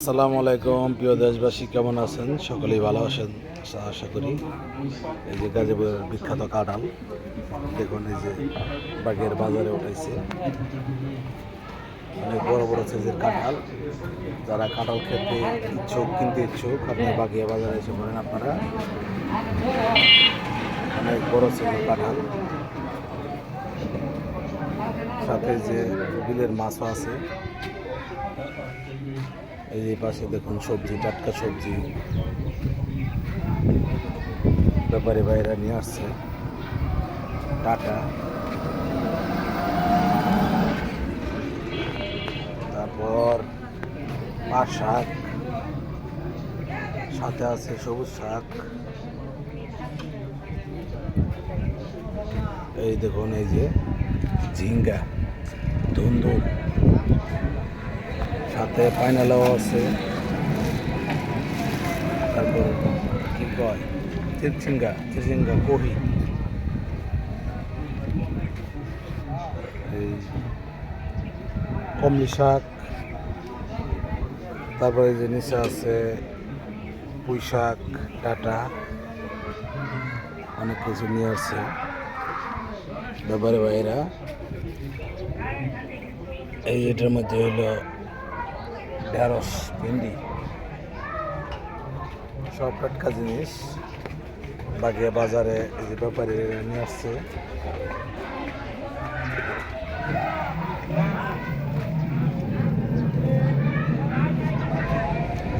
আসসালামু আলাইকুম প্রিয় দেশবাসী, কেমন আছেন? সকলেই ভালো আছেন আশা করি। এই যে গাজীপুরের বিখ্যাত কাঁঠাল দেখুন, এই যে বাগের বাজারে উঠাইছে অনেক বড় বড় সাইজের কাঁঠাল। যারা কাঁঠাল খেতে ইচ্ছুক, কিনতে ইচ্ছুক, আপনি বাগিয়া বাজারে এসে পড়েন। আপনারা অনেক বড় সাইজের কাঁঠাল, সাথে যে বিলের মাছও আছে। এই যে পাশে দেখুন সবজি, টাটকা সবজি ব্যাপারী ভাইরা নিয়ে আসছে। টাটা, তারপর পাট শাক, সাথে আছে সবুজ শাক। এই দেখুন, এই যে ঝিঙ্গা, ধুন্দুল, সাথে পাইনালাও আছে। তারপর কি কয়, চিরচিঙ্গা কহি, এই কমলি শাক। তারপরে এই যে নিচে আছে পুঁই শাক, ডাঁটা, অনেক কিছু নিয়ে আসছে ব্যাপারে ভাইয়েরা। এই এটার মধ্যে হইল ঢেঁড়স, ভেন্ডি, সব টাটকা জিনিস বাগিয়া বাজারে এই যে ব্যাপারী নিয়ে আসছে।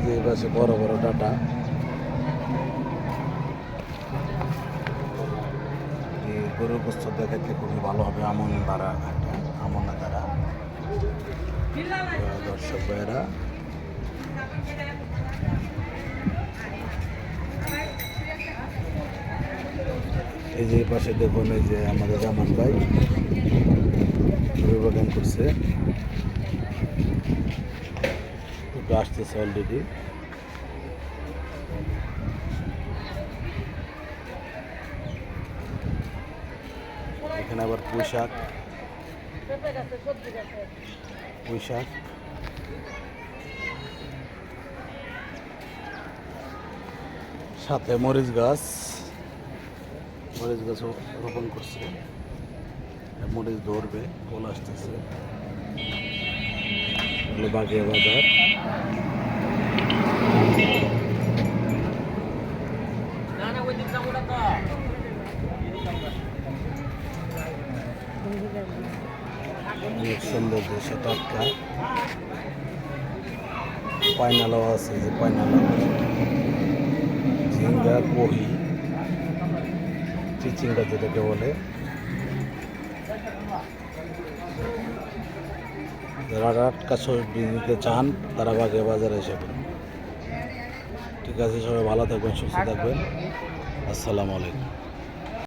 যে পাশে বড় বড় ডাঁটা, এই গরুর গোস্ত দেখাতে খুবই ভালো হবে। আমন দ্বারা দর্শক ভাইয়েরা, এই যে পাশে দেখুন, এই যে আমাদের জামান ভাই বাগান করছে, আসতেছে অলরেডি। এখানে আবার পুঁই শাক, সাথে মরিচ গাছ রোপণ করছে। মরিচ ধরবে, ফল আসতেছে। বাগিয়া বাজার। অনেক সুন্দর দেশে টাটকা পাইনালাও আছে, যে পাইনালাও, ঝিঙ্গা, কহি, চিচিঙ্গা যেটাকে বলে। যারা টাটকা সবজি নিতে চান তারা বাগিয়া বাজারে এসে পড়েন। ঠিক আছে, সবাই ভালো থাকবেন, সুস্থ থাকবেন। আসসালামু আলাইকুম।